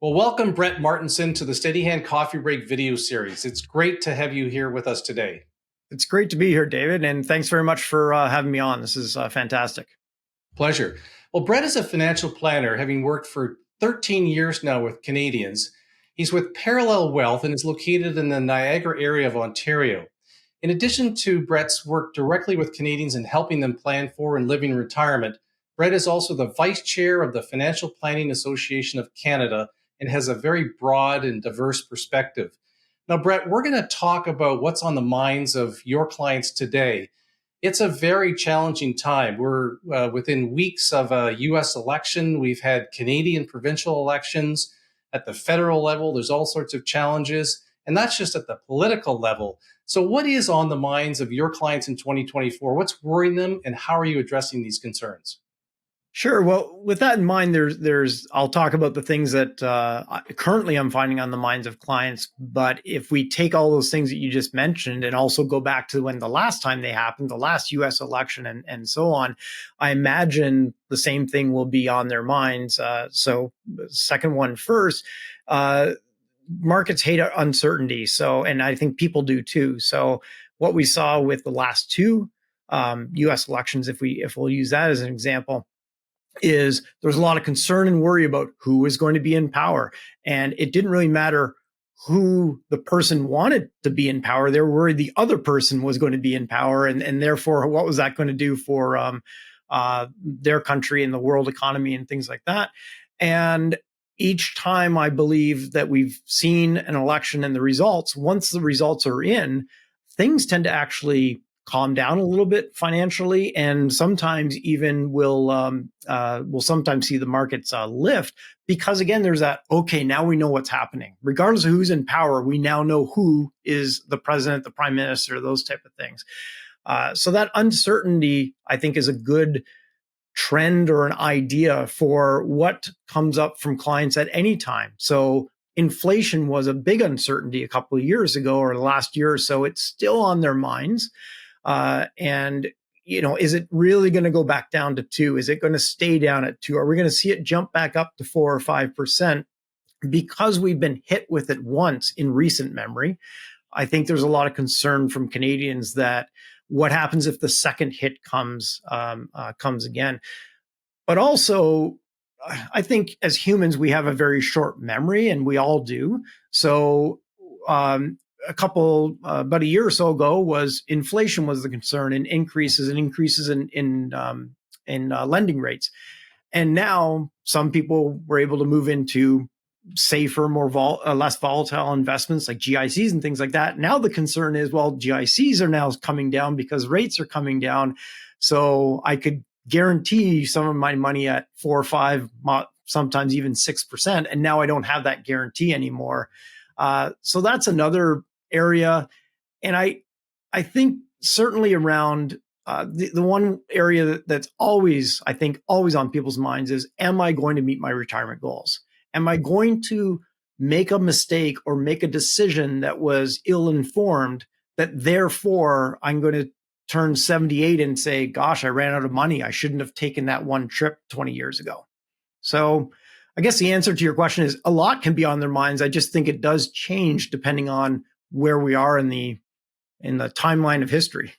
Well, welcome, Brett Martinson, to the Steadyhand Coffee Break video series. It's great to have you here with us today. It's great to be here, David, and thanks very much for having me on. This is fantastic. Pleasure. Well, Brett is a financial planner, having worked for 13 years now with Canadians. He's with Parallel Wealth and is located in the Niagara area of Ontario. In addition to Brett's work directly with Canadians and helping them plan for and live in retirement, Brett is also the vice chair of the Financial Planning Association of Canada and has a very broad and diverse perspective. Now, Brett, we're going to talk about what's on the minds of your clients today. It's a very challenging time. We're within weeks of a U.S. election. We've had Canadian provincial elections. At the federal level, there's all sorts of challenges, and that's just at the political level. So what is on the minds of your clients in 2024? What's worrying them, and how are you addressing these concerns? Sure. Well, with that in mind, I'll talk about the things that currently I'm finding on the minds of clients. But if we take all those things that you just mentioned and also go back to when the last time they happened, the last U.S. election and so on, I imagine the same thing will be on their minds. So second one first, markets hate uncertainty. So, and I think people do too. So what we saw with the last two U.S. elections, if we'll use that as an example, is there's a lot of concern and worry about who is going to be in power. And it didn't really matter who the person wanted to be in power. They were worried the other person was going to be in power. And therefore, what was that going to do for their country and the world economy and things like that? And each time I believe that we've seen an election and the results, once the results are in, things tend to actually calm down a little bit financially, and sometimes even we'll sometimes see the markets lift because again, there's that, okay, now we know what's happening. Regardless of who's in power, we now know who is the president, the prime minister, those type of things. So that uncertainty, I think, is a good trend or an idea for what comes up from clients at any time. So inflation was a big uncertainty a couple of years ago or the last year or so. It's still on their minds. And, is it really going to go back down to 2? Is it going to stay down at 2? Are we going to see it jump back up to 4 or 5%? Because we've been hit with it once in recent memory, I think there's a lot of concern from Canadians that what happens if the second hit comes again. But also, I think as humans, we have a very short memory, and we all do. So, about a year or so ago, was inflation was the concern, and increases in lending rates. And now some people were able to move into safer, less volatile investments like GICs and things like that. Now the concern is, well, GICs are now coming down because rates are coming down. So I could guarantee some of my money at 4 or 5, sometimes even 6%. And now I don't have that guarantee anymore. So that's another area. And I think certainly around the one area that's always on people's minds is, am I going to meet my retirement goals? Am I going to make a mistake or make a decision that was ill-informed, that therefore I'm going to turn 78 and say, gosh, I ran out of money. I shouldn't have taken that one trip 20 years ago. So I guess the answer to your question is a lot can be on their minds. I just think it does change depending on where we are in the timeline of history.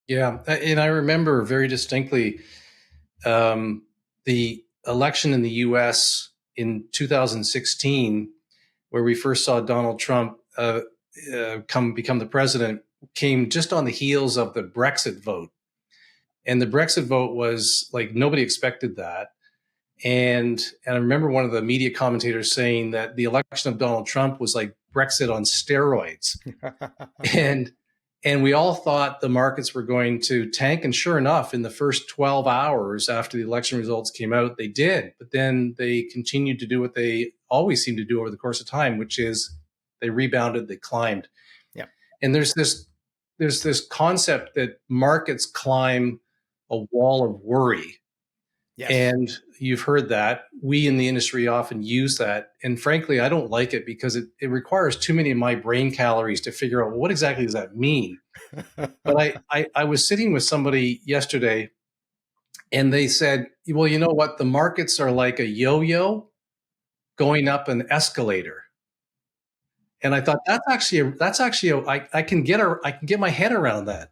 Yeah, and I remember very distinctly the election in the U.S. in 2016, where we first saw Donald Trump become the president, came just on the heels of the Brexit vote. And the Brexit vote was like, nobody expected that. And I remember one of the media commentators saying that the election of Donald Trump was like Brexit on steroids. And we all thought the markets were going to tank. And sure enough, in the first 12 hours after the election results came out, they did. But then they continued to do what they always seem to do over the course of time, which is they rebounded, they climbed. Yeah. And there's this concept that markets climb a wall of worry. Yes. And you've heard that. We in the industry often use that. And frankly, I don't like it because it requires too many of my brain calories to figure out, well, what exactly does that mean? But I was sitting with somebody yesterday and they said, well, you know what? The markets are like a yo-yo. going up an escalator. And I thought I can get my head around that.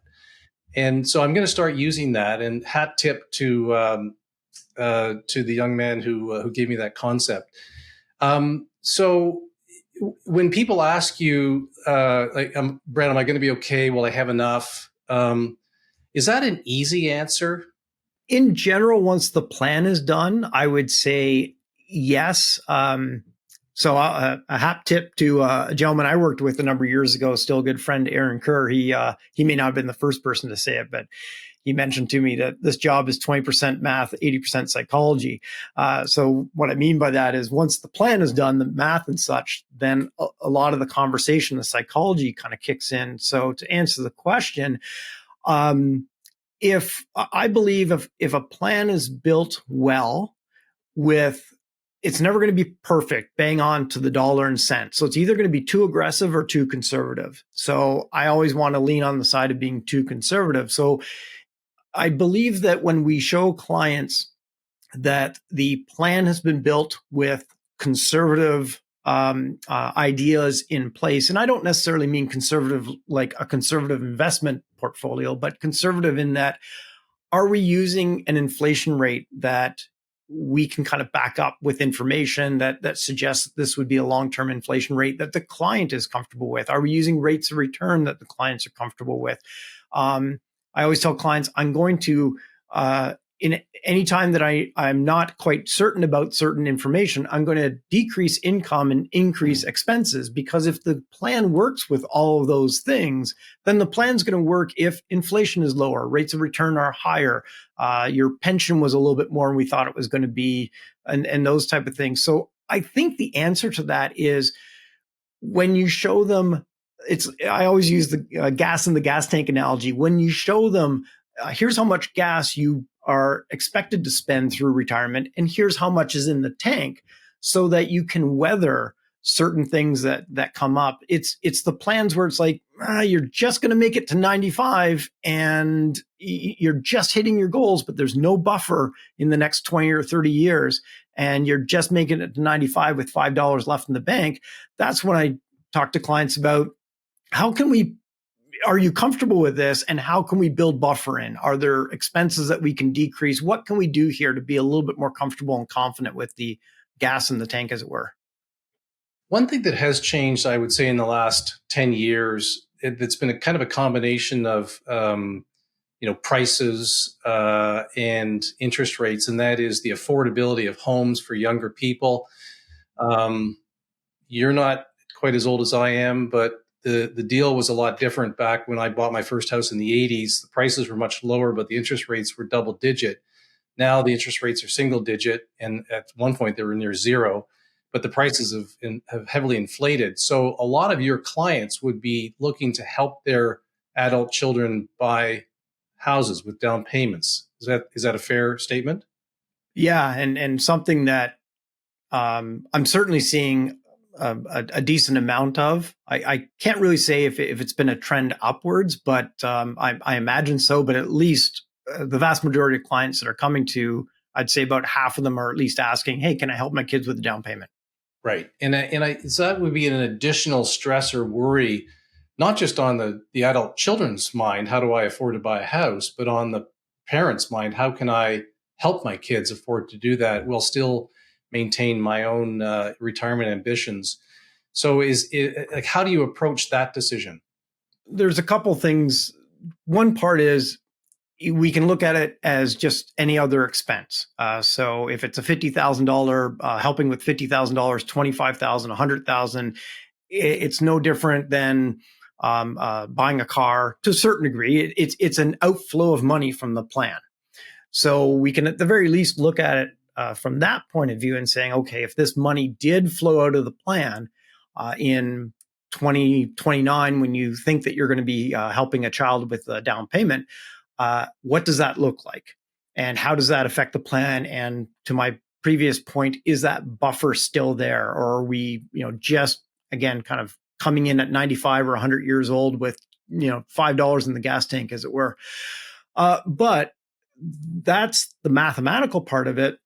And so I'm going to start using that. And hat tip to the young man who gave me that concept. So when people ask you, Brett, am I going to be okay? Will I have enough? Is that an easy answer? In general, once the plan is done, I would say yes. So a hat tip to a gentleman I worked with a number of years ago, still a good friend, Aaron Kerr. He may not have been the first person to say it, but he mentioned to me that this job is 20% math, 80% psychology. So what I mean by that is once the plan is done, the math and such, then a lot of the conversation, the psychology kind of kicks in. So to answer the question, if I believe if a plan is built well with, it's never going to be perfect, bang on to the dollar and cent. So it's either going to be too aggressive or too conservative. So I always want to lean on the side of being too conservative. So I believe that when we show clients that the plan has been built with conservative ideas in place, and I don't necessarily mean conservative like a conservative investment portfolio, but conservative in that, are we using an inflation rate that we can kind of back up with information that suggests that this would be a long-term inflation rate that the client is comfortable with? Are we using rates of return that the clients are comfortable with? I always tell clients I'm going to, in any time that I'm not quite certain about certain information, I'm going to decrease income and increase expenses, because if the plan works with all of those things, then the plan's going to work if inflation is lower, rates of return are higher, your pension was a little bit more than we thought it was going to be, and those type of things. So I think the answer to that is when you show them, I always use the gas in the gas tank analogy. When you show them, here's how much gas you are expected to spend through retirement, and here's how much is in the tank, so that you can weather certain things that come up. It's the plans where it's like, you're just going to make it to 95 and you're just hitting your goals, but there's no buffer in the next 20 or 30 years. And you're just making it to 95 with $5 left in the bank. That's when I talk to clients about, are you comfortable with this? And how can we build buffer in? Are there expenses that we can decrease? What can we do here to be a little bit more comfortable and confident with the gas in the tank, as it were? One thing that has changed, I would say, in the last 10 years, it's been a kind of a combination of, prices and interest rates, and that is the affordability of homes for younger people. You're not quite as old as I am, but the deal was a lot different back when I bought my first house in the 80s. The prices were much lower, but the interest rates were double digit. Now the interest rates are single digit, and at one point they were near zero, but the prices have heavily inflated. So a lot of your clients would be looking to help their adult children buy houses with down payments. Is that a fair statement? Yeah, and something that I'm certainly seeing a decent amount of. I can't really say if it's been a trend upwards, but I imagine so. But at least the vast majority of clients that are coming to, I'd say about half of them are at least asking, "Hey, can I help my kids with the down payment?" Right. So that would be an additional stress or worry, not just on the adult children's mind, how do I afford to buy a house, but on the parents' mind, how can I help my kids afford to do that while still maintain my own retirement ambitions? So like, how do you approach that decision? There's a couple things. One part is we can look at it as just any other expense. So if it's a $50,000, helping with $50,000, 25,000, 100,000, it's no different than buying a car to a certain degree. It's an outflow of money from the plan. So we can at the very least look at it from that point of view and saying, okay, if this money did flow out of the plan in 2029, when you think that you're going to be helping a child with a down payment, what does that look like? And how does that affect the plan? And to my previous point, is that buffer still there? Or are we, just again, kind of coming in at 95 or 100 years old with, $5 in the gas tank, as it were? But that's the mathematical part of it.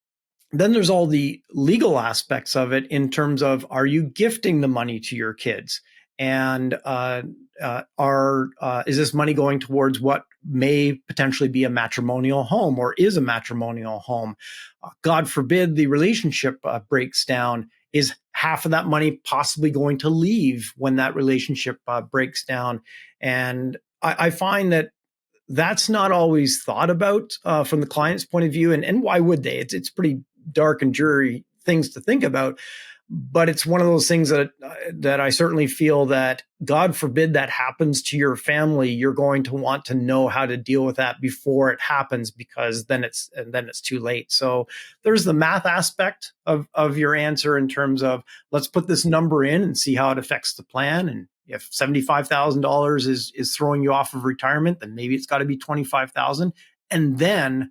Then there's all the legal aspects of it in terms of, are you gifting the money to your kids? And is this money going towards what may potentially be a matrimonial home or is a matrimonial home? God forbid the relationship breaks down. Is half of that money possibly going to leave when that relationship breaks down? And I find that that's not always thought about from the client's point of view. And why would they? It's pretty dark and dreary things to think about. But it's one of those things that I certainly feel that, God forbid that happens to your family, you're going to want to know how to deal with that before it happens, because then it's too late. So there's the math aspect of your answer in terms of, let's put this number in and see how it affects the plan. And if $75,000 is throwing you off of retirement, then maybe it's got to be 25,000. And then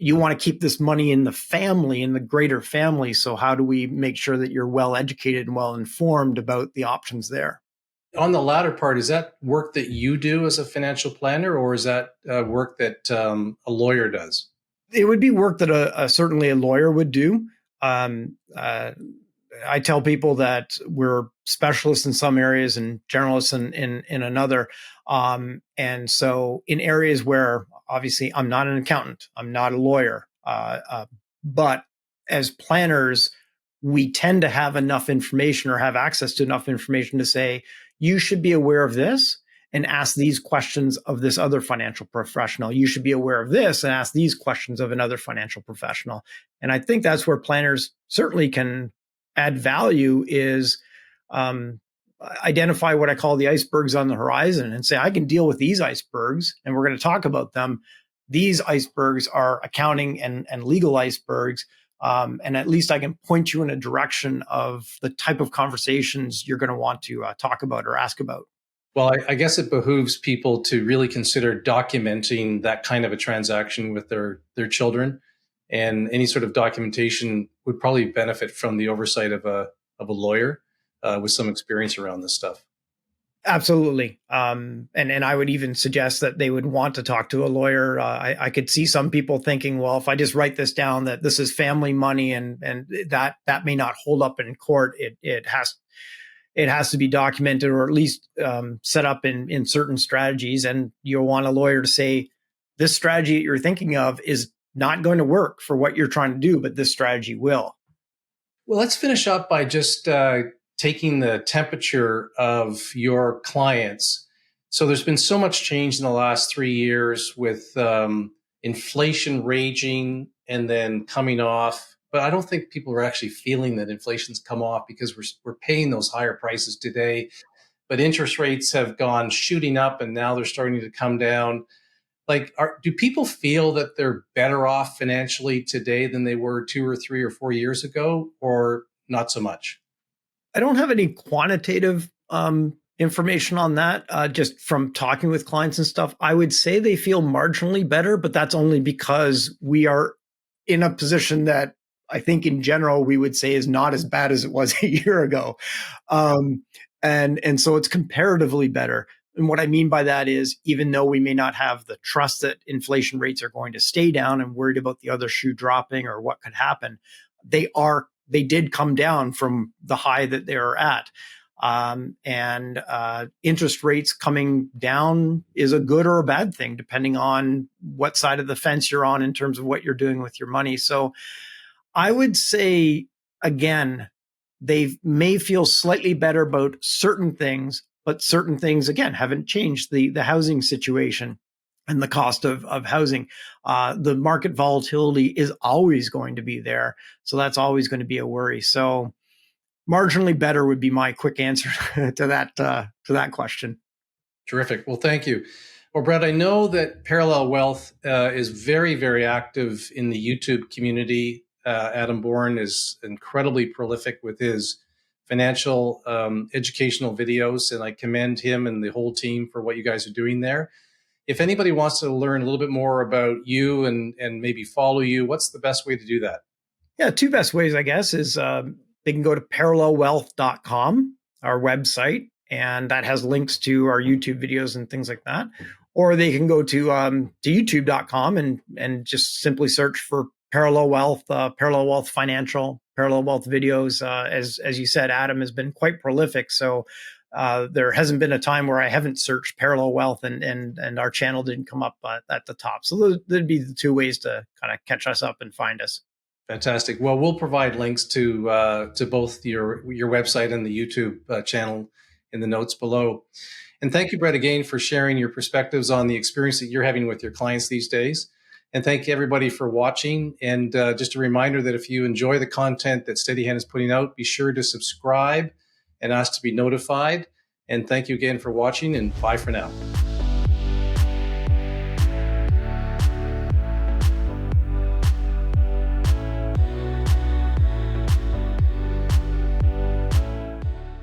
you want to keep this money in the family, in the greater family. So how do we make sure that you're well educated and well informed about the options there? On the latter part, is that work that you do as a financial planner, or is that work that a lawyer does? It would be work that certainly a lawyer would do. I tell people that we're specialists in some areas and generalists in another. And so in areas where, obviously, I'm not an accountant, I'm not a lawyer, but as planners, we tend to have enough information or have access to enough information to say, you should be aware of this and ask these questions of this other financial professional. You should be aware of this and ask these questions of another financial professional. And I think that's where planners certainly can add value, is identify what I call the icebergs on the horizon and say, I can deal with these icebergs and we're going to talk about them. These icebergs are accounting and legal icebergs. And at least I can point you in a direction of the type of conversations you're going to want to talk about or ask about. Well, I guess it behooves people to really consider documenting that kind of a transaction with their children, and any sort of documentation would probably benefit from the oversight of a lawyer with some experience around this stuff. Absolutely. And I would even suggest that they would want to talk to a lawyer. I could see some people thinking, well, if I just write this down, that this is family money and that may not hold up in court. It has to be documented, or at least set up in certain strategies. And you'll want a lawyer to say, this strategy that you're thinking of is not going to work for what you're trying to do, but this strategy will. Well, let's finish up by just taking the temperature of your clients. So there's been so much change in the last 3 years with inflation raging and then coming off. But I don't think people are actually feeling that inflation's come off, because we're paying those higher prices today. But interest rates have gone shooting up and now they're starting to come down. Like, do people feel that they're better off financially today than they were 2 or 3 or 4 years ago, or not so much? I don't have any quantitative information on that. Just from talking with clients and stuff, I would say they feel marginally better, but that's only because we are in a position that I think in general we would say is not as bad as it was a year ago. And so it's comparatively better. And what I mean by that is, even though we may not have the trust that inflation rates are going to stay down and worried about the other shoe dropping or what could happen, they did come down from the high that they are at. And interest rates coming down is a good or a bad thing, depending on what side of the fence you're on in terms of what you're doing with your money. So I would say, again, they may feel slightly better about certain things, but certain things, again, haven't changed. The housing situation and the cost of housing, the market volatility is always going to be there. So that's always going to be a worry. So marginally better would be my quick answer to that question. Terrific. Well, thank you. Well, Brett, I know that Parallel Wealth is very, very active in the YouTube community. Adam Bourne is incredibly prolific with his financial educational videos, and I commend him and the whole team for what you guys are doing there. If anybody wants to learn a little bit more about you and maybe follow you, what's the best way to do that? Yeah, two best ways, I guess, is they can go to parallelwealth.com, our website, and that has links to our YouTube videos and things like that. Or they can go to youtube.com and just simply search for Parallel Wealth Financial, Parallel Wealth videos. As you said, Adam has been quite prolific. So there hasn't been a time where I haven't searched Parallel Wealth and our channel didn't come up at the top. So that'd be the two ways to kind of catch us up and find us. Fantastic. Well, we'll provide links to both your website and the YouTube channel in the notes below. And thank you, Brett, again for sharing your perspectives on the experience that you're having with your clients these days. And thank you, everybody, for watching. And just a reminder that if you enjoy the content that Steadyhand is putting out, be sure to subscribe and ask to be notified. And thank you again for watching, and bye for now.